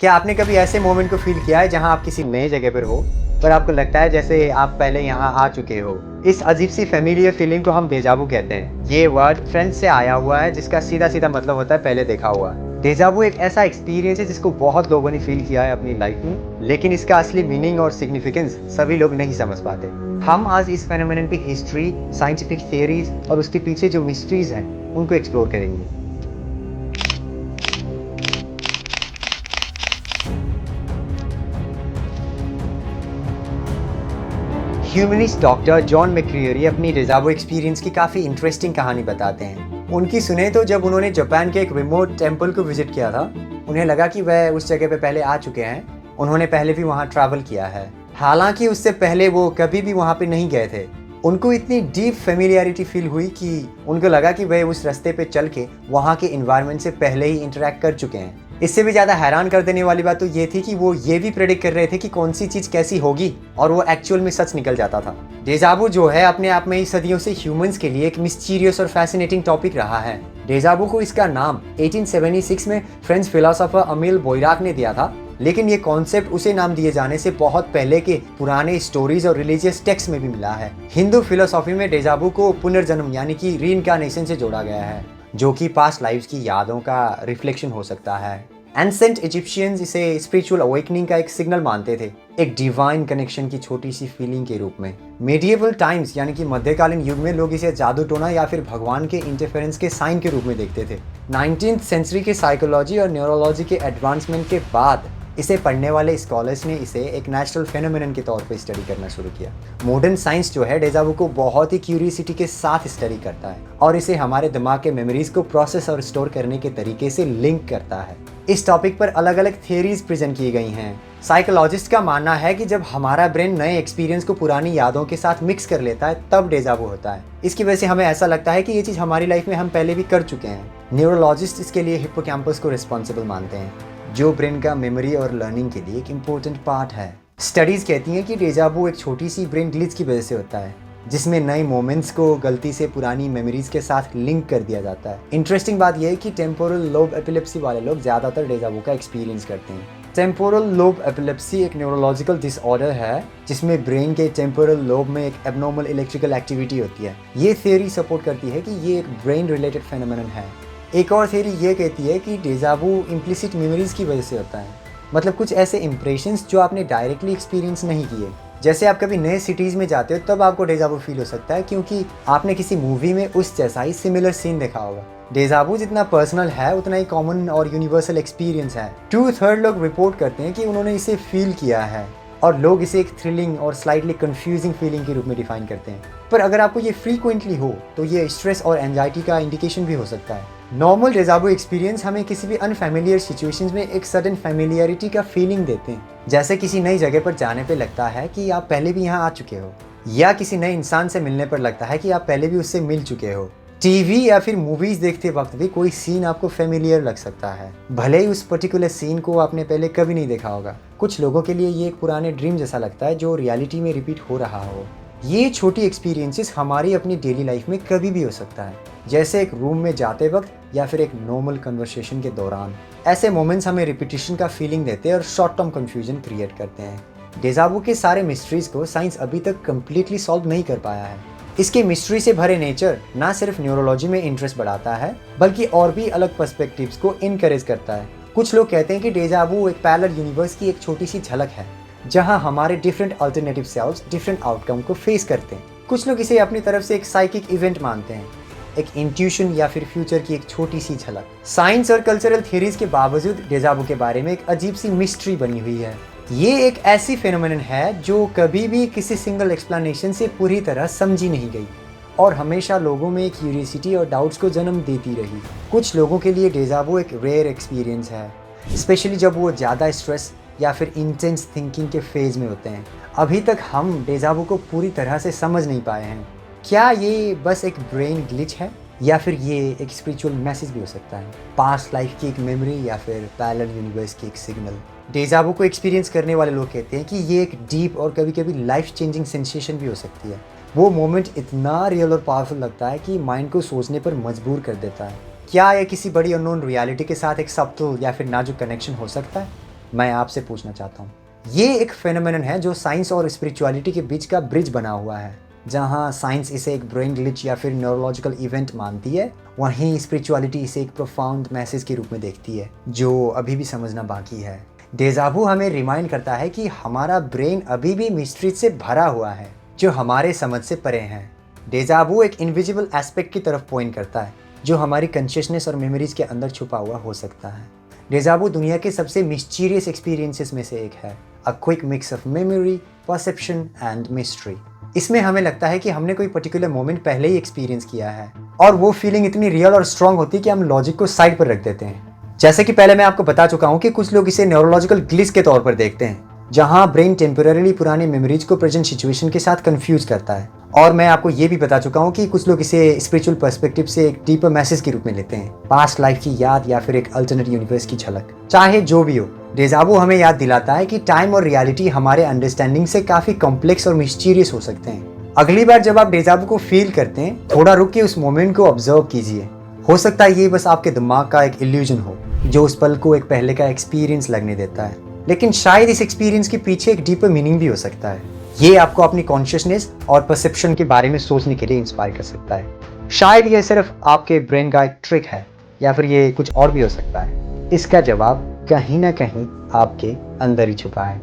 क्या आपने कभी ऐसे मोमेंट को फील किया है जहां आप किसी नई जगह पर हो पर आपको लगता है जैसे आप पहले यहां आ चुके हो? इस अजीब सी फेमिलियर फीलिंग को हम डेजावू कहते हैं। ये वर्ड फ्रेंच से आया हुआ है जिसका सीधा सीधा मतलब होता है पहले देखा हुआ। डेजावू एक ऐसा एक्सपीरियंस है जिसको बहुत लोगों ने फील किया है अपनी लाइफ में, लेकिन इसका असली मीनिंग और सिग्निफिकेंस सभी लोग नहीं समझ पाते। हम आज इस फेनोमेनन की हिस्ट्री, साइंटिफिक थियरीज और उसके पीछे जो मिस्ट्रीज हैं उनको एक्सप्लोर करेंगे। ह्यूमनिस्ट डॉक्टर जॉन मैक्रियरी अपनी डेजावू एक्सपीरियंस की काफ़ी इंटरेस्टिंग कहानी बताते हैं। उनकी सुने तो जब उन्होंने जापान के एक रिमोट टेम्पल को विजिट किया था, उन्हें लगा कि वह उस जगह पे पहले आ चुके हैं। उन्होंने पहले भी वहाँ ट्रैवल किया है, हालांकि उससे पहले वो कभी भी वहाँ पे नहीं गए थे। उनको इतनी डीप फेमिलियरिटी फील हुई कि उनको लगा कि वह उस रास्ते पे चल के वहाँ के इन्वायरमेंट से पहले ही इंटरेक्ट कर चुके हैं। इससे भी ज़्यादा हैरान कर देने वाली बात तो ये थी कि वो ये भी प्रेडिक्ट कर रहे थे कि कौन सी चीज़ कैसी होगी, और वो एक्चुअल में सच निकल जाता था। डेजावू जो है अपने आप में ही सदियों से ह्यूमंस के लिए एक मिस्टीरियस और फैसिनेटिंग टॉपिक रहा है। डेजावू को इसका नाम 1876 में फ्रेंच फिलोसोफर अमील बोयराक ने दिया था, लेकिन ये कॉन्सेप्ट उसे नाम दिए जाने से बहुत पहले के पुराने स्टोरीज और रिलीजियस टेक्स्ट में भी मिला है। हिंदू फिलोसॉफी में डेजावू को पुनर्जन्म यानी कि रीइंकार्नेशन से जोड़ा गया है, जो कि पास्ट लाइफ्स की यादों का रिफ्लेक्शन हो सकता है। एंसेंट इजिप्शियंस इसे स्पिरिचुअल अवेकनिंग का एक सिग्नल मानते थे, एक डिवाइन कनेक्शन की छोटी सी फीलिंग के रूप में। मेडिएवल टाइम्स यानी कि मध्यकालीन युग में लोग इसे जादू टोना या फिर भगवान के इंटरफेरेंस के साइन के रूप में देखते थे। 19th सेंचुरी के साइकोलॉजी और न्यूरोलॉजी के एडवांसमेंट के बाद इसे पढ़ने वाले स्कॉलर्स ने इसे एक नेचुरल फेनोमेनन के तौर पर स्टडी करना शुरू किया। मॉडर्न साइंस जो है डेजावू को बहुत ही क्यूरियोसिटी के साथ स्टडी करता है और इसे हमारे दिमाग के मेमोरीज को प्रोसेस और स्टोर करने के तरीके से लिंक करता है। इस टॉपिक पर अलग अलग थियरीज प्रेजेंट की गई हैं। साइकोलॉजिस्ट का मानना है कि जब हमारा ब्रेन नए एक्सपीरियंस को पुरानी यादों के साथ मिक्स कर लेता है तब डेजावू होता है। इसकी वजह से हमें ऐसा लगता है कि ये चीज़ हमारी लाइफ में हम पहले भी कर चुके हैं। न्यूरोलॉजिस्ट इसके लिए हिप्पोकैम्पस को रिस्पॉन्सिबल मानते हैं, जो ब्रेन का मेमोरी और लर्निंग के लिए एक इम्पोर्टेंट पार्ट है। स्टडीज कहती हैं कि डेजावू एक छोटी सी ब्रेन ग्लिच की वजह से होता है, जिसमें नए मोमेंट्स को गलती से पुरानी मेमोरीज के साथ लिंक कर दिया जाता है। इंटरेस्टिंग बात यह है कि टेम्पोरल लोब एपिलेप्सी वाले लोग ज़्यादातर डेजावू का एक्सपीरियंस करते हैं। टेम्पोरल लोब एपिलेप्सी एक न्यूरोलॉजिकल डिसऑर्डर है जिसमें ब्रेन के टेम्पोरल लोब में एक एबनॉर्मल इलेक्ट्रिकल एक्टिविटी होती है। ये थियोरी सपोर्ट करती है कि ये एक ब्रेन रिलेटेड फेनोमेनन है। एक और थियोरी ये कहती है कि डेजावू इम्प्लिसिट मेमोरीज की वजह से होता है, मतलब कुछ ऐसे इंप्रेशंस जो आपने डायरेक्टली एक्सपीरियंस नहीं किए। जैसे आप कभी नए सिटीज़ में जाते हो तब आपको डेजावू फील हो सकता है क्योंकि आपने किसी मूवी में उस जैसा ही सिमिलर सीन देखा होगा। डेजावू जितना पर्सनल है उतना ही कॉमन और यूनिवर्सल एक्सपीरियंस है। 2/3 लोग रिपोर्ट करते हैं कि उन्होंने इसे फील किया है, और लोग इसे एक थ्रिलिंग और स्लाइटली कंफ्यूजिंग फीलिंग के रूप में डिफाइन करते हैं। पर अगर आपको ये फ्रीक्वेंटली हो तो ये स्ट्रेस और एंजाइटी का इंडिकेशन भी हो सकता है। नॉर्मल डेजावू एक्सपीरियंस हमें किसी भी अनफैमिलियर सिचुएशंस में एक सडन फैमिलियरिटी का फीलिंग देते हैं, जैसे किसी नई जगह पर जाने पे लगता है कि आप पहले भी यहाँ आ चुके हो, या किसी नए इंसान से मिलने पर लगता है कि आप पहले भी उससे मिल चुके हो। टीवी या फिर मूवीज देखते वक्त भी कोई सीन आपको फेमिलियर लग सकता है, भले ही उस पर्टिकुलर सीन को आपने पहले कभी नहीं देखा होगा। कुछ लोगों के लिए ये एक पुराने ड्रीम जैसा लगता है जो रियलिटी में रिपीट हो रहा हो। ये छोटी एक्सपीरियंसेस हमारी अपनी डेली लाइफ में कभी भी हो सकता है, जैसे एक रूम में जाते वक्त या फिर एक नॉर्मल कन्वर्सेशन के दौरान। ऐसे मोमेंट्स हमें रिपीटिशन का फीलिंग देते हैं और शॉर्ट टर्म कंफ्यूजन क्रिएट करते हैं। डेजावू के सारे मिस्ट्रीज को साइंस अभी तक कंप्लीटली सॉल्व नहीं कर पाया है। इसके मिस्ट्री से भरे नेचर ना सिर्फ न्यूरोलॉजी में इंटरेस्ट बढ़ाता है बल्कि और भी अलग पर्सपेक्टिव्स को इनकरेज करता है। कुछ लोग कहते हैं कि डेजावू एक पैरेलल यूनिवर्स की एक छोटी सी झलक है, जहां हमारे different alternative sales different outcome को फेस करते हैं। कुछ लोग इसे अपनी तरफ से एक साइकिक इवेंट मानते हैं, एक इंट्यूशन या फिर फ्यूचर की एक छोटी सी झलक। साइंस और कल्चरल थियरीज के बावजूद डेजावू के बारे में एक अजीब सी मिस्ट्री बनी हुई है। ये एक ऐसी फेनोमेनन है जो कभी भी किसी सिंगल एक्सप्लेनेशन से पूरी तरह समझी नहीं गई और हमेशा लोगों में क्यूरियोसिटी और डाउट्स को जन्म देती रही। कुछ लोगों के लिए डेजावू एक रेयर एक्सपीरियंस है, स्पेशली जब वो ज़्यादा स्ट्रेस या फिर इंटेंस थिंकिंग के फेज में होते हैं। अभी तक हम डेजावू को पूरी तरह से समझ नहीं पाए हैं। क्या ये बस एक ब्रेन ग्लिच है या फिर ये एक स्पिरिचुअल मैसेज भी हो सकता है, पास्ट लाइफ की एक मेमोरी या फिर पैरेलल यूनिवर्स की एक सिग्नल। डेजावू को एक्सपीरियंस करने वाले लोग कहते हैं कि ये एक डीप और कभी कभी लाइफ चेंजिंग सेंसेशन भी हो सकती है। वो मोमेंट इतना रियल और पावरफुल लगता है कि माइंड को सोचने पर मजबूर कर देता है। क्या यह किसी बड़ी अननोन रियलिटी के साथ एक सबटल या फिर नाजुक कनेक्शन हो सकता है? मैं आपसे पूछना चाहता हूँ। ये एक फेनोमेनन है जो साइंस और स्पिरिचुअलिटी के बीच का ब्रिज बना हुआ है। जहाँ साइंस इसे एक ब्रेन ग्लिच या फिर न्यूरोलॉजिकल इवेंट मानती है, वहीं स्पिरिचुअलिटी इसे एक प्रोफाउंड मैसेज के रूप में देखती है जो अभी भी समझना बाकी है। डेजा वू हमें रिमाइंड करता है कि हमारा ब्रेन अभी भी मिस्ट्रीज से भरा हुआ है जो हमारे समझ से परे हैं। डेजा वू एक इनविजिबल एस्पेक्ट की तरफ पॉइंट करता है जो हमारी कॉन्शियसनेस और मेमोरीज के अंदर छुपा हुआ हो सकता है। डेजा वू दुनिया के सबसे मिस्टीरियस एक्सपीरियंसेस में से एक है, a quick mix of memory, perception and mystery. इसमें हमें लगता है कि हमने कोई पर्टिकुलर मोमेंट पहले ही एक्सपीरियंस किया है और वो फीलिंग इतनी रियल और स्ट्रांग होती है कि हम लॉजिक को साइड पर रख देते हैं। जैसे कि पहले मैं आपको बता चुका हूं कि कुछ लोग इसे न्यूरोलॉजिकल ग्लिच के तौर पर देखते हैं, जहां ब्रेन टेम्पररीली पुरानी मेमोरीज को प्रेजेंट सिचुएशन के साथ कंफ्यूज करता है। और मैं आपको ये भी बता चुका हूँ कि कुछ लोग इसे स्पिरिचुअल पर्सपेक्टिव से एक डीपर मैसेज के रूप में लेते हैं, पास्ट लाइफ की याद या फिर एक अल्टरनेट यूनिवर्स की झलक। चाहे जो भी हो, डेजा वू हमें याद दिलाता है कि टाइम और रियलिटी हमारे अंडरस्टैंडिंग से काफी कॉम्प्लेक्स और मिस्टीरियस हो सकते हैं। अगली बार जब आप डेजा वू को फील करते हैं, थोड़ा रुक के उस मोमेंट को ऑब्जर्व कीजिए। हो सकता है ये बस आपके दिमाग का एक इल्यूजन हो जो उस पल को एक पहले का एक्सपीरियंस लगने देता है, लेकिन शायद इस एक्सपीरियंस के पीछे एक डीपर मीनिंग भी हो सकता है। ये आपको अपनी कॉन्शियसनेस और परसेप्शन के बारे में सोचने के लिए इंस्पायर कर सकता है। शायद ये सिर्फ आपके ब्रेन का एक ट्रिक है या फिर ये कुछ और भी हो सकता है। इसका जवाब कहीं ना कहीं आपके अंदर ही छुपा है।